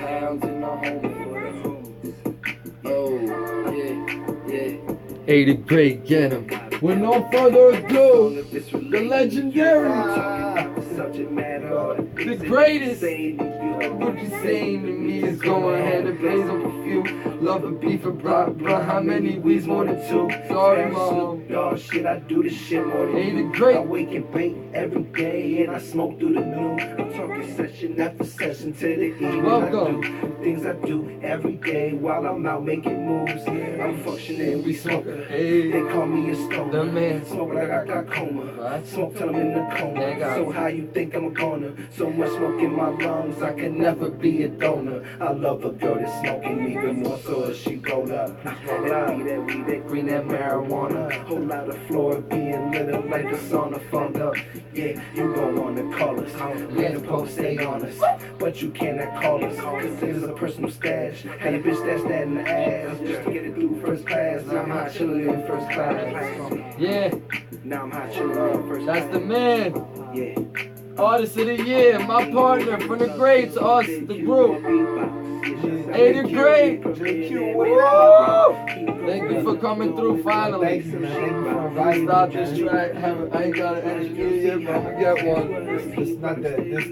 pounds in the home. Oh, yeah. Hey, the great, get him. With no further ado, the legendary, the greatest. What you saying to me is going ahead and blaze up a few. Love and beef and blah, how many weeds? More than two. Sorry, mom. Dog shit, I do this shit more than Hey, the you. great. I wake and bake every day and I smoke through the noon. I'm talking session after session to the evening. Welcome. I do things I do every day while I'm out making moves. I'm functioning, we smoking. Hey. They call me a stoner. The man. Smoke like I got coma. What? Smoke till I'm in the Thank God. coma. So how you think I'm a goner? So much smoke in my lungs, I can never be a donor. I love a girl that's smoking even more so as she roll up. That weed, that green, that marijuana. Whole lot of floor being lit up like the sauna fund up. Yeah, you gon' wanna call us. Man, post stay honest. But you cannot call us, cause this is a personal stash. How your bitch stash that in the ass just to get it through first class. Now I'm hot chillin' in first class. Yeah, Now I'm hot chillin' in first class. that's the man. Yeah. Artist of the year, my partner from the greats, us, the group. Hey, the great. Thank you for coming through finally. Thank you, man. Thank you for inviting Stop me, this man. track. I ain't got an engineer yet, but I'm gonna get one. This not this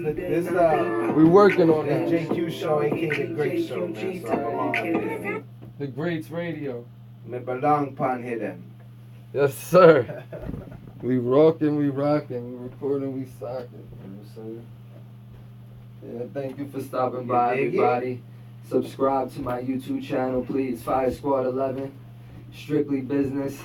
We working on this that. JQ show, aka the Great Show, man. So I'm on. The Greats Radio. Me belong pan hidden. Yes, sir. We rocking, we rocking, we recording, we socking. You know what I'm saying? Yeah, thank you for stopping by, You dig it? everybody. Subscribe to my YouTube channel, please. Fire Squad 11. Strictly business.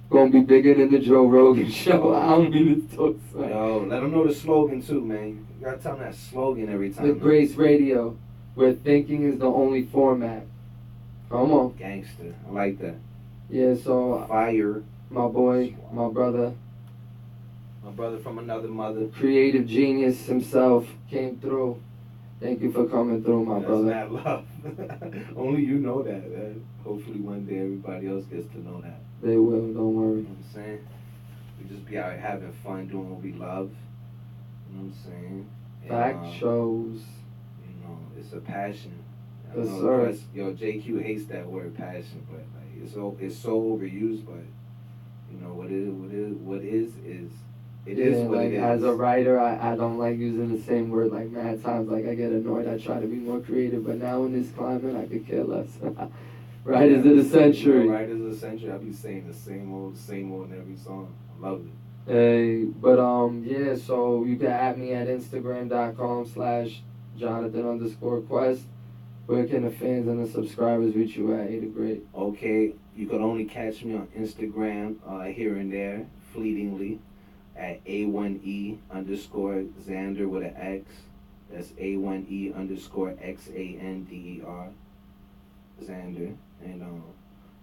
Gonna be bigger than the Joe Rogan show. I don't mean to talk so. Yo, let them know the slogan too, man. You gotta tell them that slogan every time. The man. Grace Radio, where thinking is the only format. Come on. Gangster. I like that. Yeah, so Fire. my boy, my brother, My brother from another mother. creative genius himself came through. Thank you for coming through, my That's brother. mad love. Only you know that, man. Hopefully one day everybody else gets to know that. They will, don't You know worry. what I'm saying? We just be out here having fun doing what we love. You know what I'm saying? And, Fact shows. You know, it's a passion. I Yes, know, sir. plus, yo, JQ hates that word passion, but like it's so overused. But you know what is it is what like it is. as a writer, I don't like using the same word like mad times. Like I get annoyed. I try to be more creative, but now in this climate, I could care less. Writers of the century. Writers of the century. I be saying the same old in every song. I love it. Hey, but yeah. So you can at me at Instagram.com/Jonathan_Quest. Where can the fans and the subscribers reach you at? Hey, the great. Okay, you can only catch me on Instagram here and there, fleetingly, at A1E_Xander with an X. That's A1E_XANDER, Xander. And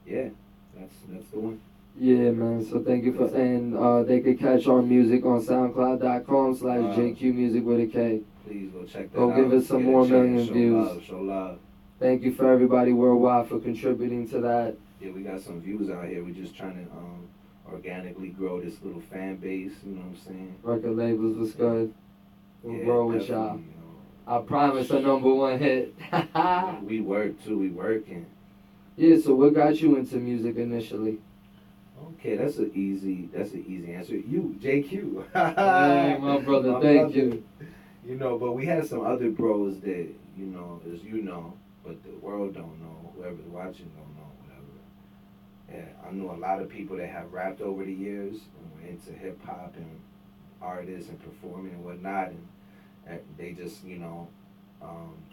yeah, that's the one. Yeah, man. So thank you for, and they could catch our music on SoundCloud.com/JQMusic with a K. Please go check that Go out. give us some Get a more chance. million Show views. Love, show love. Thank you for everybody worldwide for contributing to that. Yeah, we got some views out here. We're just trying to organically grow this little fan base. You know what I'm saying? Record labels was good. We'll Yeah, roll with y'all. definitely, I promise a #1 hit. We work too. We working. Yeah. So what got you into music initially? Okay, that's an easy answer. You, JQ. Hey, my brother. My Thank brother. you. You know, but we had some other bros that, you know, as you know, but the world don't know. Whoever's watching don't know, whatever. Yeah, I know a lot of people that have rapped over the years and were into hip hop and artists and performing and whatnot, and they just, you know,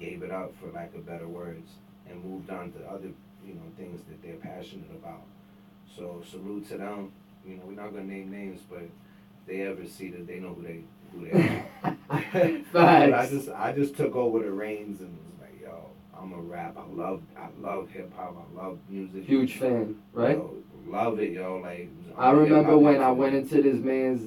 gave it up for lack of better words and moved on to other, you know, things that they're passionate about. So salute to them. You know, we're not gonna name names, but if they ever see that, they know who they are. Facts. But I just took over the reins and was like, yo, I'm a rap. I love hip hop. I love music. Huge fan, right? Yo, love it, yo. Like I remember when I went into this man's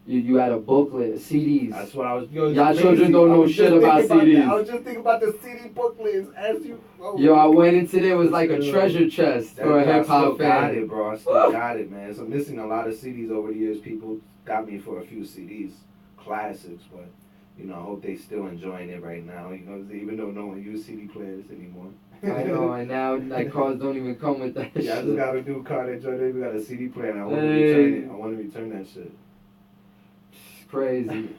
you had a booklet, CDs. That's what I was. Yo, Y'all children don't know shit about CDs. I was just thinking about the CD booklets as you. Oh. Yo, I went into there, it was like a treasure chest for a hip I still hop got fan. it, bro. I still got it, man. So I'm missing a lot of CDs over the years. People got me for a few CDs, classics, but You know, I hope they still enjoying it right now. You know, even though no one use CD players anymore. I know, and now like cars don't even come with that Yeah, I shit. just got a new car that joined. They got a CD player, and I want to Hey. return it. I want to return that shit. It's crazy.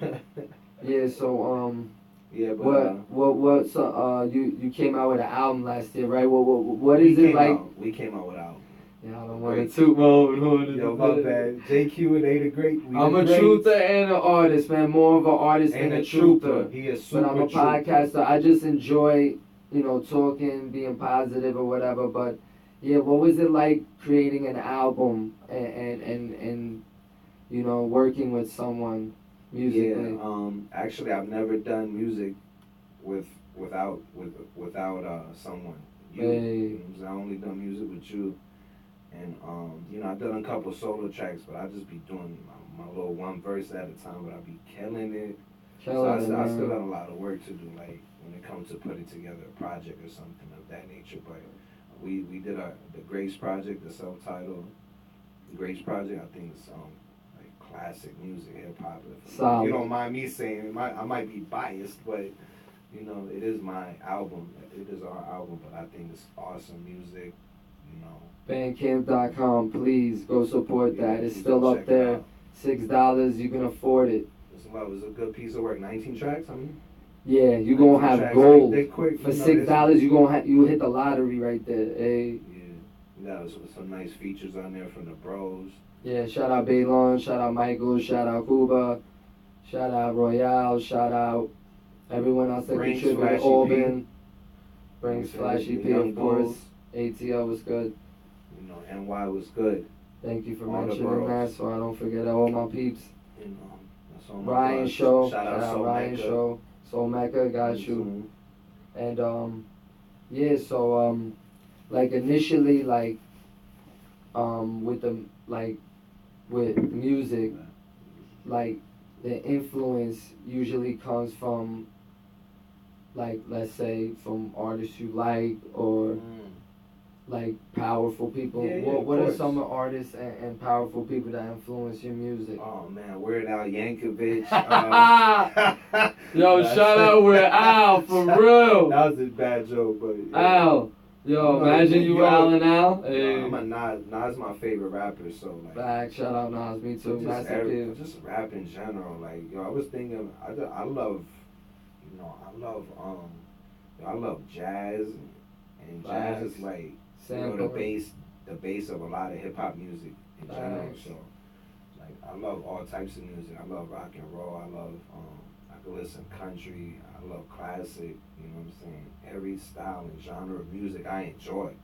Yeah, so Yeah, but what's you came out with an album last year, right? What is it like? We came out with an album. Yeah, I don't want to toot my own horn. Yo, my bad. JQ and A the Great. I'm a truther and an artist, man. More of an artist and than a a truther. He is But super I'm a podcaster. I just enjoy, talking, being positive or whatever. But yeah, what was it like creating an album and working with someone musically? Yeah, actually, I've never done music without someone. You. Hey. You know what I'm saying? I only done music with you. And I've done a couple solo tracks, but I just be doing my little one verse at a time, but I be killing it. I still got a lot of work to do, like when it comes to putting together a project or something of that nature. But we did the Grace project, the self-titled Grace project. I think it's like classic music, hip hop. If you don't mind me saying, I might be biased, but it is my album. It is our album, but I think it's awesome music. Bandcamp.com, please go support that. It's still up there. $6, you can afford it. It's a good piece of work. 19 tracks, I mean. Yeah, you gonna have gold. They quick, for $6. You hit the lottery right there. Hey. Yeah, some nice features on there from the bros. Yeah, shout out Baylon, shout out Michael, shout out Cuba, shout out Royale, shout out everyone else that contributed. Auburn, Brings Flashy P, of course. ATL was good. NY was good. Thank you for all mentioning that, so I don't forget all my peeps. That's all my Ryan bros. Show, shout out Ryan Mecca. Show, Soul Mecca, got you. And yeah, so like initially, like with music, like the influence usually comes from, like, let's say from artists you like or like powerful people. Yeah, what are course. some artists and powerful people that influence your music? Oh man, Weird Al Yankovic. Yo, shout out Weird Al, for real. That was a bad joke, but Al. Yo, imagine you Al and Al. Hey. I'm a Nas. Nas my favorite rapper, so like. Back, shout out Nas, me too. Just rap in general, like I was thinking, I love jazz, and jazz is like the base of a lot of hip hop music in general. So like I love all types of music. I love rock and roll. I can listen country. I love classic. You know what I'm saying? Every style and genre of music I enjoy.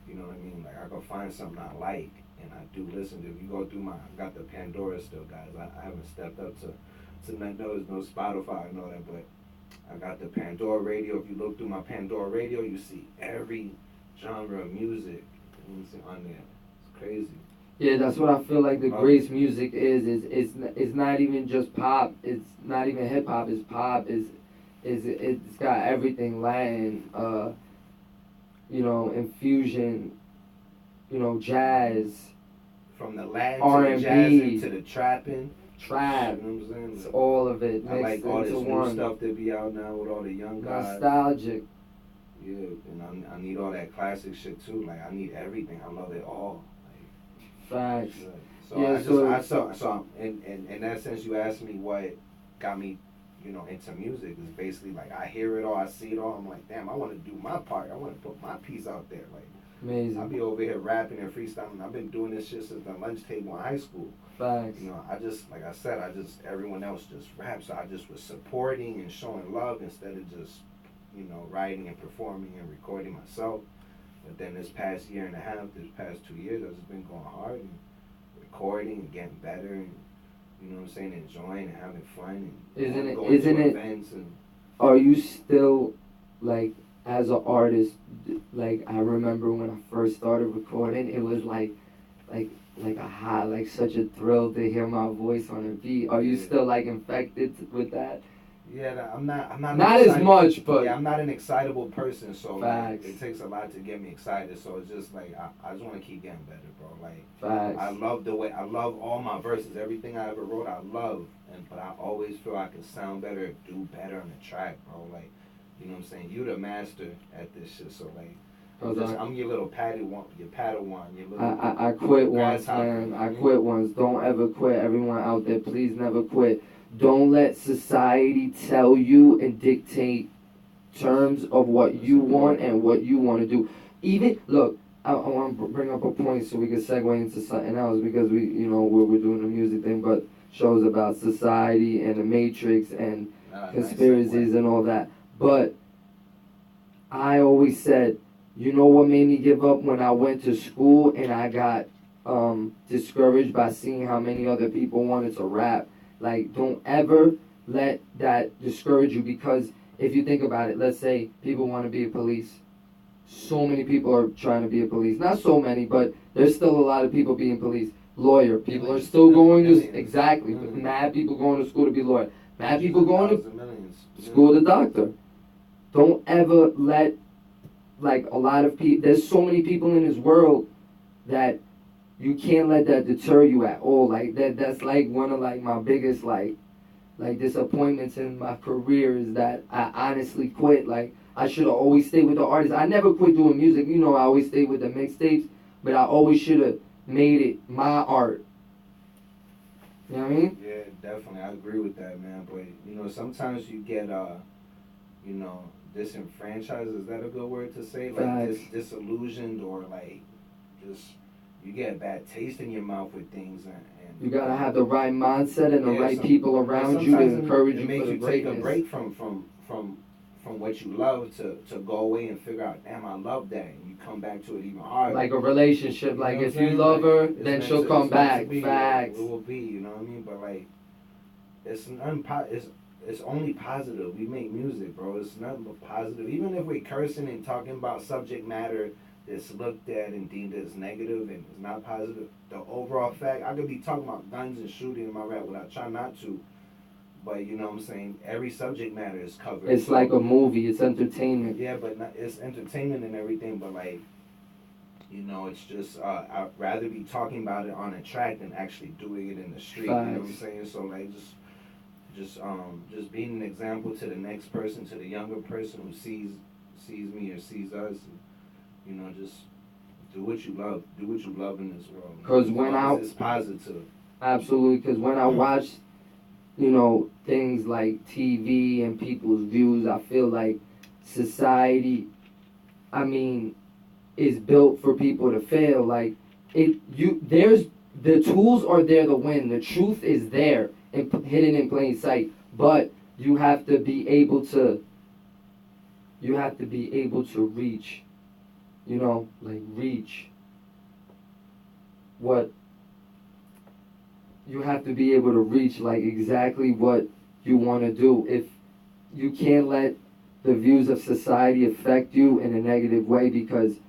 You know what I mean? Like I can find something I like, and I do listen to. If you go through I got the Pandora still, guys. I haven't stepped up to no Spotify and all that, but I got the Pandora radio. If you look through my Pandora radio, you see every genre of music on there. It's crazy. Yeah, that's what I feel like the Grace music is. It's not even just pop. It's not even hip hop. It's pop. It's got everything, Latin, infusion, jazz. From the Latin R&B, to the jazzing to the trapping. Trap. You know what I'm saying? It's all of it I like mixed all this into new one. stuff that be out now with all the young guys. Nostalgic. Yeah, and I need all that classic shit too. Like I need everything. I love it all. Like, Facts. so Yeah, so in that sense, you asked me what got me, into music. Is basically like I hear it all, I see it all. I'm like, damn, I want to do my part. I want to put my piece out there. Like, amazing. I'll be over here rapping and freestyling. I've been doing this shit since the lunch table in high school. Facts. I just, like I said, everyone else just raps. So I just was supporting and showing love instead of just, writing and performing and recording myself. But then this past year and a half, this past 2 years, I've just been going hard and recording and getting better and, enjoying and having fun and going to events. And are you still, like, as an artist, like, I remember when I first started recording, it was like a high, like such a thrill to hear my voice on a beat. Are you still like infected with that? Yeah, I'm not. An Not as excitable- much, but yeah, I'm not an excitable person, so like, facts. it takes a lot to get me excited. So it's just like I just want to keep getting better, bro. Like I Facts. love the way I love all my verses, everything I ever wrote, I love, but I always feel I can sound better, do better on the track, bro. Like, you know what I'm saying? You the master at this shit, so like, I'm your little Padawan, your little. I quit once, grasshopper, man. you know I what I mean? quit once. Don't ever quit. Everyone out there, please never quit. Don't let society tell you and dictate terms of what you want and what you want to do. Even look, I want to bring up a point so we can segue into something else because we're doing the music thing, but shows about society and the Matrix and conspiracies Nice and all that. But I always said, you know what made me give up when I went to school and I got discouraged by seeing how many other people wanted to rap. Like, don't ever let that discourage you because if you think about it, let's say people want to be a police. So many people are trying to be a police. Not so many, but there's still a lot of people being police. Lawyer, people are still going to exactly. Mad people going to school to be lawyer. Mad people going to school to doctor. Don't ever let like a lot of people. There's so many people in this world that you can't let that deter you at all. Like that's like one of like my biggest like disappointments in my career is that I honestly quit. Like I should have always stayed with the artists. I never quit doing music. You know, I always stayed with the mixtapes, but I always should have made it my art. You know what I mean? Yeah, definitely. I agree with that, man. But sometimes you get disenfranchised. Is that a good word to say? Like disillusioned or like just you get a bad taste in your mouth with things and you gotta have the right mindset and the right people around you to encourage you for the greatness. Take a break from what you love to go away and figure out, damn, I love that, and you come back to it even harder. Like a relationship, like if you love her, then she'll come back. Facts. It will be, you know what I mean? But like, it's only positive. We make music, bro. It's nothing but positive. Even if we're cursing and talking about subject matter that's looked at and deemed as negative and is not positive, the overall fact, I could be talking about guns and shooting in my rap, but I try not to. But you know what I'm saying? Every subject matter is covered. It's like a movie. It's entertainment. Yeah, but it's entertainment and everything. But like, it's just I'd rather be talking about it on a track than actually doing it in the street. Facts. You know what I'm saying? So like, just being an example to the next person, to the younger person who sees me or sees us. And, just do what you love. Do what you love in this world. Because it's positive. Absolutely. Because when I watch things like TV and people's views, I feel like society, is built for people to fail. Like there's the tools are there to win. The truth is there and hidden in plain sight. But you have to be able to reach. Reach what you have to be able to reach, like exactly what you want to do. If you can't let the views of society affect you in a negative way, because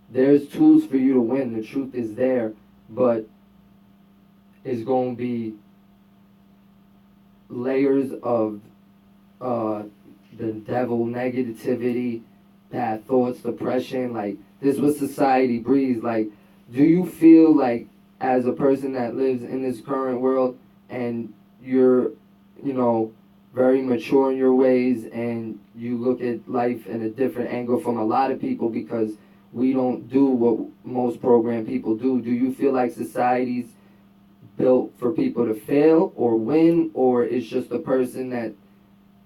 there's tools for you to win. The truth is there, but it's going to be layers of the devil, negativity, bad thoughts, depression. Like this is what society breeds. Like, do you feel like as a person that lives in this current world and you're very mature in your ways and you look at life in a different angle from a lot of people, because we don't do what most programmed people do? Do you feel like society's built for people to fail or win, or it's just a person that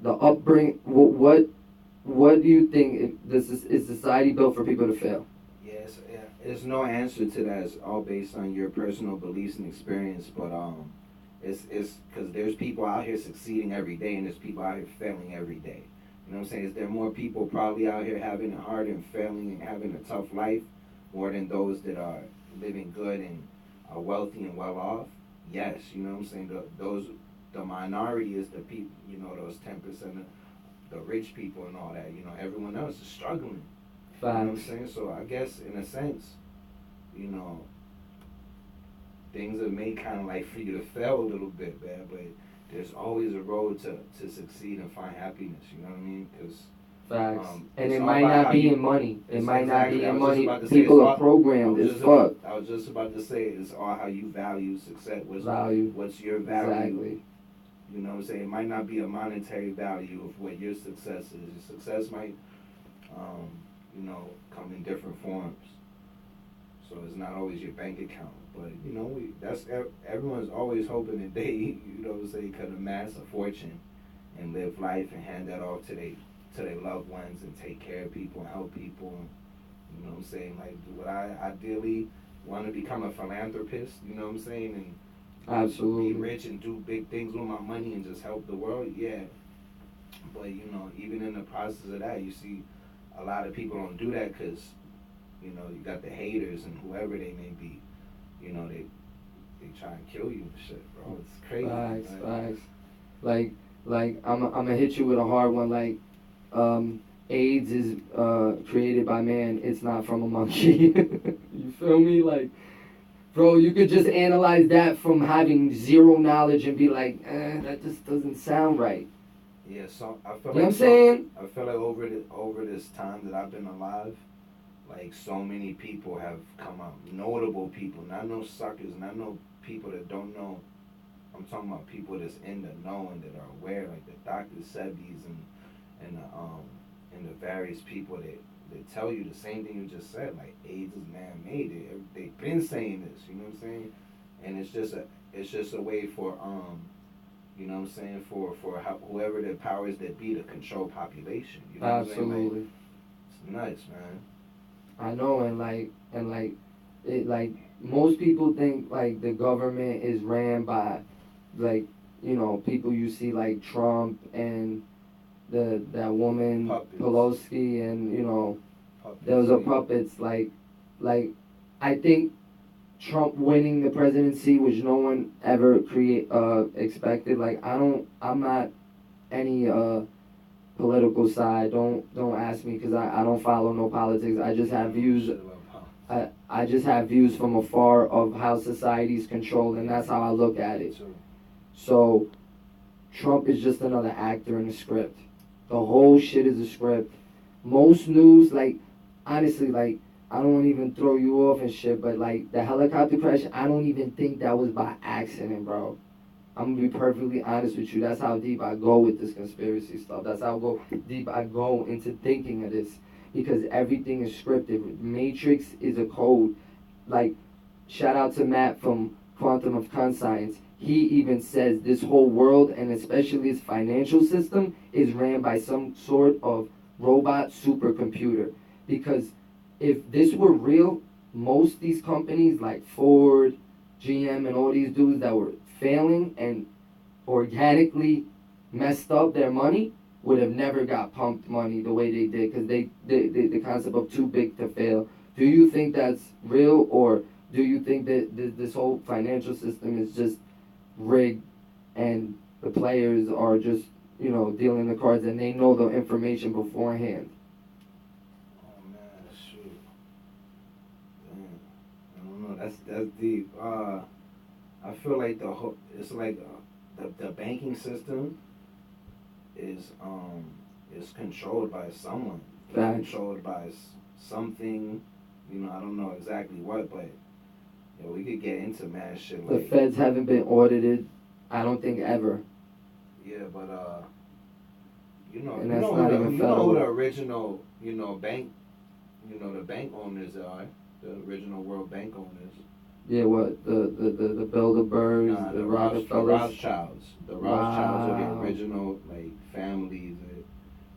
the upbringing? What do you think? Is society built for people to fail? Yes, there's no answer to that. It's all based on your personal beliefs and experience. But it's because there's people out here succeeding every day, and there's people out here failing every day. You know what I'm saying? Is there more people probably out here having it hard and failing and having a tough life more than those that are living good and are wealthy and well off? Yes, you know what I'm saying? The minority is the people, those 10% of the rich people and all that. Everyone else is struggling. Facts. You know what I'm saying? So I guess in a sense, things are made kind of like for you to fail a little bit, man. But there's always a road to succeed and find happiness. You know what I mean? Because Facts. And it's it all might about not how be you. in money. It It's might not exactly. be I in was just money. about to say. People It's are all. programmed as fuck. I was just about to say it's all how you value success. Value. What's your value? Exactly. You know what I'm saying? It might not be a monetary value of what your success is. Your success might, um, come in different forms. So it's not always your bank account, but everyone's always hoping that they, could amass a fortune and live life and hand that off to their loved ones and take care of people and help people. And, you know what I'm saying? Like, would I ideally want to become a philanthropist? You know what I'm saying? And Absolutely. be rich and do big things with my money and just help the world? Yeah. But even in the process of that, you see a lot of people don't do that because you got the haters and whoever they may be. They try and kill you and shit, bro. It's crazy. Facts. Like I'm gonna hit you with a hard one. Like, AIDS is created by man. It's not from a monkey. You feel me? Like, bro, you could just analyze that from having zero knowledge and be like, that just doesn't sound right. Yeah, so I feel You know what I'm saying? I feel like over this time that I've been alive, like so many people have come out, notable people, not no suckers, not no people that don't know. I'm talking about people that's in the know and that are aware, like the Dr. Sebis and the various people that tell you the same thing you just said, like AIDS is man-made. They've been saying this, you know what I'm saying? And it's just a way for you know what I'm saying, for whoever the powers that be to control population. You know what I'm saying? Absolutely. Like, it's nuts, man. I know, and most people think like the government is ran by, like, people you see like Trump and that woman Puppets. Pelosi, and Puppets, those are yeah. puppets. Like I think Trump winning the presidency, which no one ever expected. Like, I'm not any political side. Don't ask me because I don't follow no politics. I just have views. I just have views from afar of how society's controlled, and that's how I look at it. So Trump is just another actor in a script. The whole shit is a script. Most news, like, honestly, like, I don't want to even throw you off and shit, but like the helicopter crash, I don't even think that was by accident, bro. I'm gonna be perfectly honest with you. That's how deep I go with this conspiracy stuff. That's how deep I go into thinking of this, because everything is scripted. Matrix is a code. Like, shout out to Matt from Quantum of Conscience. He even says this whole world, and especially its financial system, is ran by some sort of robot supercomputer. Because if this were real, most of these companies like Ford, GM, and all these dudes that were failing and organically messed up their money would have never got pumped money the way they did, because the concept of too big to fail. Do you think that's real, or do you think that this whole financial system is just rigged and the players are just dealing the cards and they know the information beforehand? Oh man, shoot. Damn. I don't know. That's deep. I feel like it's like the banking system is controlled by someone. It's controlled by something. I don't know exactly what, but we could get into mad shit. The feds haven't been audited, I don't think, ever. Yeah, but And that's not even federal. who the original bank, the bank owners are, the original World Bank owners. Yeah, what the Bilderbergs, Nah, the the Rockefellers. Rothschilds. The Rothschilds are the Wow. original families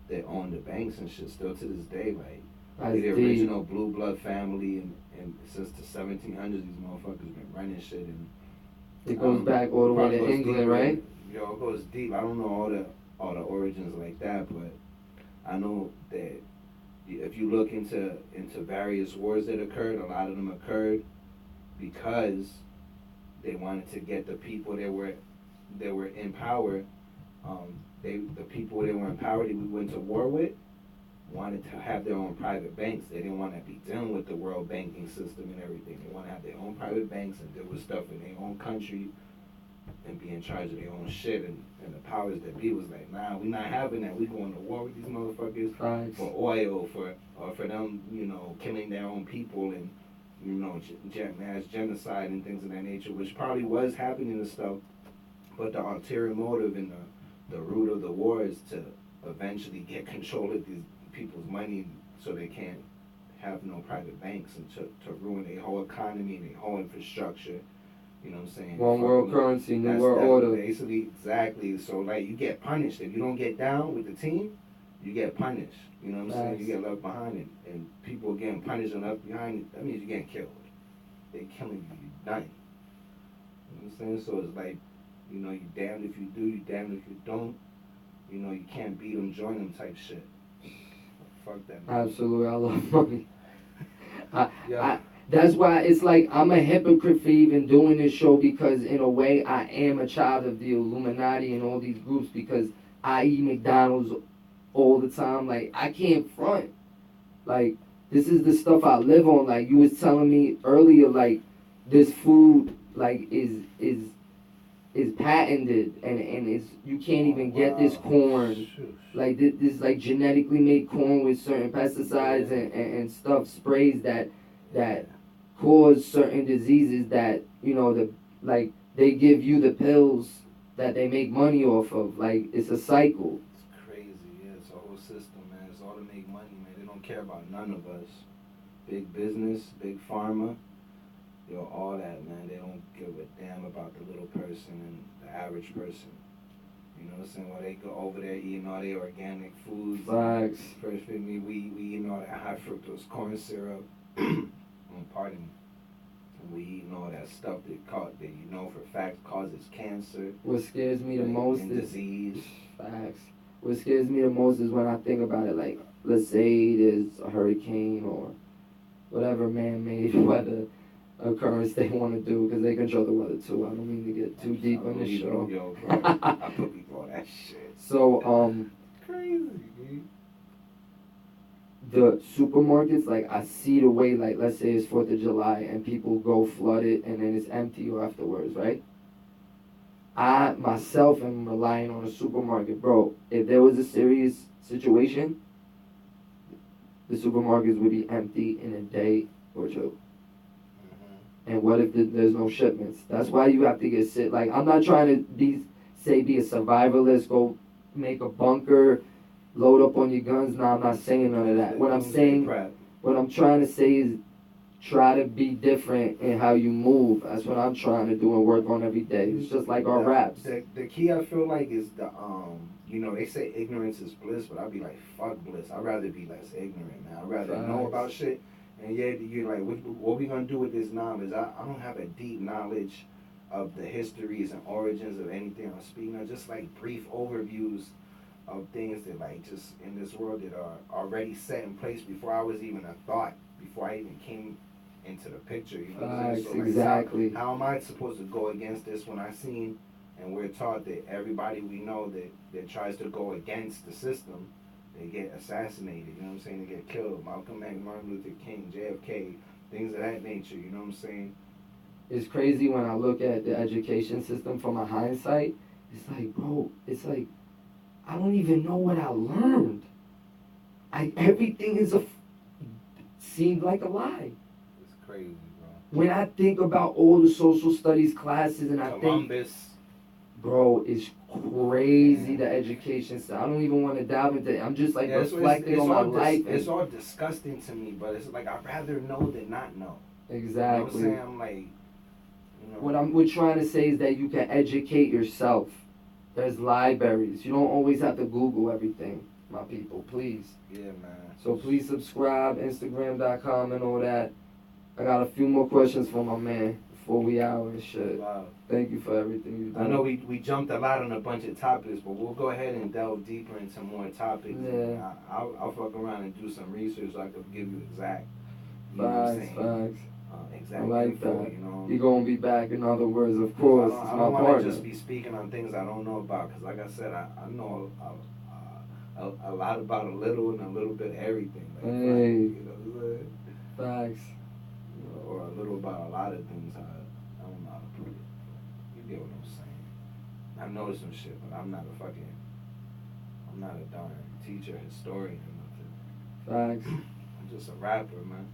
that own the banks and shit still to this day. That's The deep. original blue blood family, and since the 1700s, these motherfuckers been running shit. And It goes back all the way to England, deeper. right? It goes deep. I don't know all the origins like that, but I know that if you look into various wars that occurred, a lot of them occurred because they wanted to get the people that were in power. The people that were in power that we went to war with wanted to have their own private banks. They didn't want to be dealing with the world banking system and everything. They want to have their own private banks and deal with stuff in their own country and be in charge of their own shit. And the powers that be was like, nah, we not having that. We going to war with these motherfuckers Facts. for oil, or for them, killing their own people and mass genocide and things of that nature, which probably was happening and stuff. But the ulterior motive and the root of the war is to eventually get control of these people's money so they can't have no private banks and to ruin their whole economy and their whole infrastructure. You know what I'm saying? One world currency, new world that's order. basically, exactly. So like you get punished if you don't get down with the team. You get punished. You know what I'm saying? You get left behind it, and people are getting punished and left behind it. That means you're getting killed. They're killing you. You're dying. You know what I'm saying? So it's like, you damned if you do, you damned if you don't. You can't beat them, join them type shit. Fuck that. Man. Absolutely, I love money. Yeah. That's why it's like I'm a hypocrite for even doing this show, because in a way I am a child of the Illuminati and all these groups, because I eat McDonald's all the time. Like, I can't front. Like, this is the stuff I live on. Like, you was telling me earlier, like, this food, like, is patented, and it's, you can't even get this corn. Like, this like genetically made corn with certain pesticides and stuff, sprays that cause certain diseases that, like, they give you the pills that they make money off of. Like, it's a cycle. It's crazy, yeah. It's a whole system, man. It's all to make money, man. They don't care about none of us. Big business, big pharma, all that, man. They don't give a damn about the little person and the average person. You know what I'm saying? While they go over there eating all their organic foods. Facts. First thing we eating all that high fructose corn syrup. Pardon me. We eating all that stuff that for a fact causes cancer. What scares me the most and is disease. Facts. What scares me the most is when I think about it. Like, let's say there's a hurricane or whatever man-made weather occurrence they want to do, because they control the weather too. I don't mean to get too deep on this show. Yo, bro. I put people on that shit. So, crazy, dude. The supermarkets, like, I see the way, like, let's say it's 4th of July and people go flood it and then it's empty afterwards, right? I myself am relying on a supermarket. Bro, if there was a serious situation, the supermarkets would be empty in a day or two. And what if there's no shipments? That's why you have to get sick. Like, I'm not trying to be a survivalist, go make a bunker, load up on your guns. No, I'm not saying none of that. What I'm trying to say is try to be different in how you move. That's what I'm trying to do and work on every day. It's just like our raps. The key, I feel like, is they say ignorance is bliss, but I'd be like, fuck bliss. I'd rather be less ignorant, man. I'd rather know about shit. And yeah, you're like, what we gonna do with this knowledge? I don't have a deep knowledge of the histories and origins of anything I'm speaking of. Just like brief overviews of things that, like, just in this world that are already set in place before I was even a thought, before I even came into the picture. You know what I'm saying? So, like, exactly. How am I supposed to go against this when I seen and we're taught that everybody we know that tries to go against the system, they get assassinated, you know what I'm saying? They get killed. Malcolm X, Martin Luther King, JFK, things of that nature, you know what I'm saying? It's crazy when I look at the education system from a hindsight. It's like, bro, it's like, I don't even know what I learned. Everything seemed like a lie. It's crazy, bro. When I think about all the social studies classes and Columbus. Bro, it's crazy, the education stuff. I don't even want to dive into it. I'm just like reflecting on my life. It's all disgusting to me, but it's like I'd rather know than not know. Exactly. You know what I'm saying? I'm like, What we're trying to say is that you can educate yourself. There's libraries. You don't always have to Google everything, my people. Please. Yeah, man. So please subscribe, Instagram.com and all that. I got a few more questions for my man before we out and shit. Wow. Thank you for everything you've done. I know we jumped a lot on a bunch of topics, but we'll go ahead and delve deeper into more topics. Yeah. I'll fuck around and do some research so I can give you exact. Facts. Exact I like info, that. You're going to be back, in other words, of course. It's I my don't want partner. to just be speaking on things I don't know about, because like I said, I know a lot about a little and a little bit of everything. Like, Hey. you know what I'm saying? Facts. Or a little about a lot of things. I don't know how to put it. You get what I'm saying. I know some shit, but I'm not a darn teacher, historian, or nothing. Facts. I'm just a rapper, man.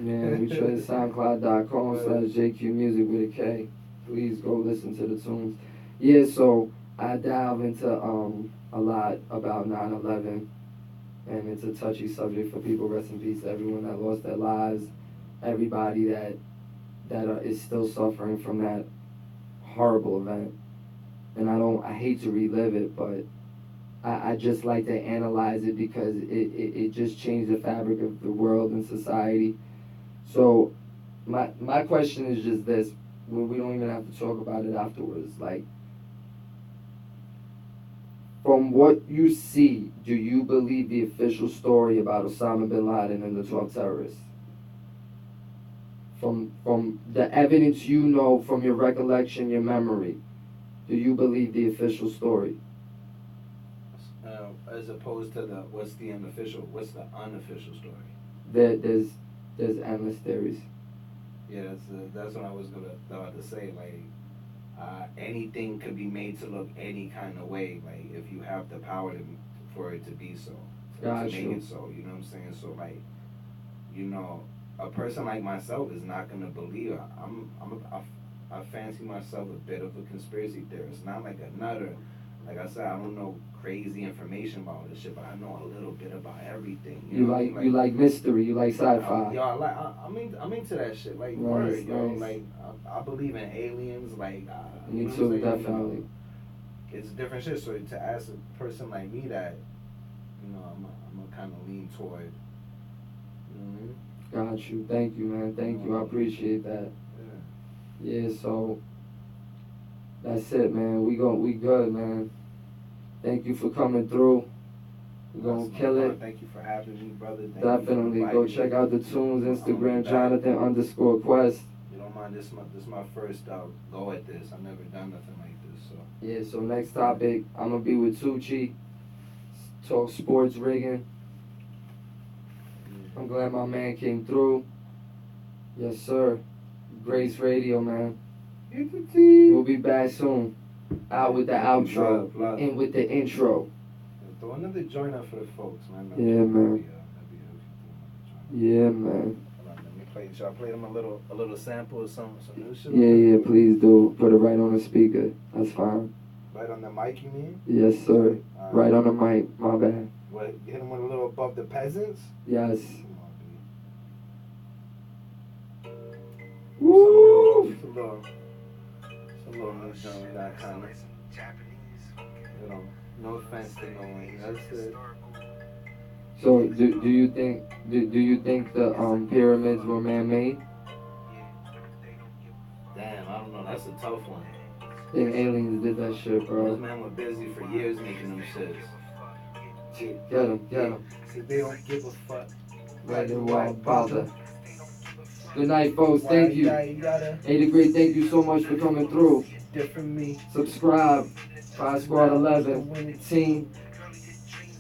Yeah, we try SoundCloud.com/JQ Music with a K. Please go listen to the tunes. Yeah, so I dive into a lot about 9/11, and it's a touchy subject for people. Rest in peace to everyone that lost their lives, everybody that is still suffering from that horrible event. And I hate to relive it, but I just like to analyze it because it just changed the fabric of the world and society. So my question is just this, we don't even have to talk about it afterwards. Like, from what you see, do you believe the official story about Osama bin Laden and the 12 terrorists? From the evidence you know, from your recollection, your memory, do you believe the official story? As opposed to what's the unofficial story? There's endless theories. Yeah, that's what I was about to say. Like, anything could be made to look any kind of way. Like, if you have the power for it to be so, to make it so. You know what I'm saying? So, like, you know, a person like myself is not gonna believe. I fancy myself a bit of a conspiracy theorist, not like a nutter. Like I said, I don't know crazy information about this shit, but I know a little bit about everything. You know what I mean? You like mystery, you like sci-fi. I'm into that shit. Like, nice, word, yo. nice. Like, I believe in aliens. Like, Me you know too, what I'm saying? definitely. You know, it's different shit. So to ask a person like me that, you know, I'm gonna kind of lean toward. You know what I mean? Got you. Thank you, man. Thank you. I appreciate that. Yeah. So that's it, man. We good, man. Thank you for coming through. We're gonna kill it. Thank you for having me, brother. Definitely. Go check out the tunes, Instagram, Jonathan_Quest. You don't mind, this is my first go at this. I've never done nothing like this, so. Yeah, so next topic, I'm gonna be with Tucci. Talk sports rigging. I'm glad my man came through. Yes, sir. Grace Radio, man. We'll be back soon. Out with the outro. In with the intro. Throw another joint up for the folks, man. Yeah, man. Yeah, man. Let me play. Should I play them a little sample of some new shit? Yeah, please do. Put it right on the speaker. That's fine. Right on the mic, you mean? Yes, sir. Right on the mic. My bad. What? You hit them with a little above the peasants? Yes. Woo! It's a little new joint, that kind of. You know, no offense to no one. That's it. So do you think the pyramids were man-made? Damn, I don't know. That's a tough one. I think aliens did that shit, bro. Those men were busy for years making them shits. Get him. See, they don't give a fuck. Right and wild bother. Good night, folks. Thank you. Hey, the Great, thank you so much for coming through. Different me. Subscribe. 5 Squad 11. Team.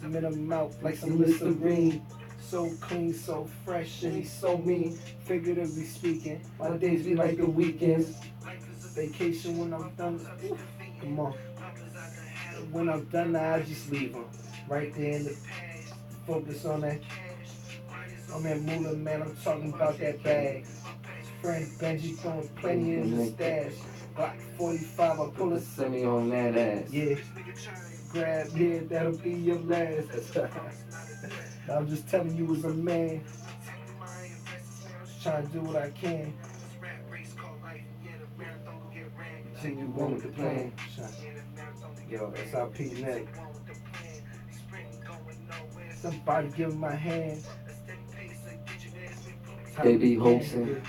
I'm in a mouth like some Listerine. So clean, so fresh, and he's so mean. Figuratively speaking, my days be like the weekends. Vacation when I'm done. Come on. When I'm done, I just leave him. Right there in the focus on that. I'm at Moolah, man. I'm talking about that bag. Friend Benji throwing plenty in the stash. Glock 45, I pull a Send me on that ass. yeah. Grab, yeah, that'll be your last. I'm just telling you as a man. Just trying to do what I can. Continue on with the plan. Yo, SIP Nick. Somebody give him my hand. They be hoaxing.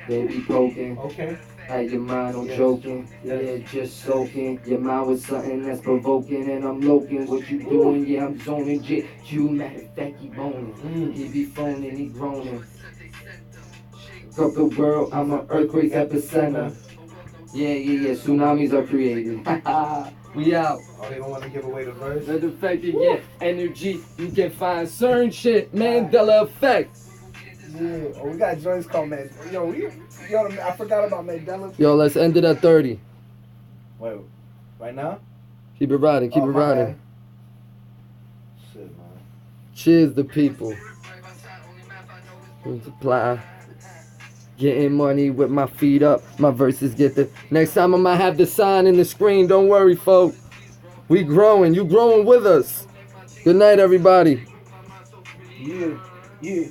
They be poking. Okay. At your mind, I'm joking. Yeah, just soaking. Your mind with something that's provoking, and I'm loking. What you doing? Yeah, I'm zoning. You matter of fact, he moaning. He be phoning, he groaning. Up the world, I'm an earthquake epicenter. Yeah. Tsunamis are created. We out. Oh, they don't want to give away the verse? Matter of fact, you get energy. You can find certain shit. Mandela effect. Yeah. Oh, we got joints called man. Yo, I forgot about Mandela. Yo, let's end it at 30. Wait, right now? Keep it riding, keep Oh, it my riding. bad. Shit, man. Cheers, the people. Supply. Getting money with my feet up. My verses get the. Next time I might have the sign in the screen. Don't worry, folk. We growing. You growing with us. Good night, everybody. Yeah, yeah.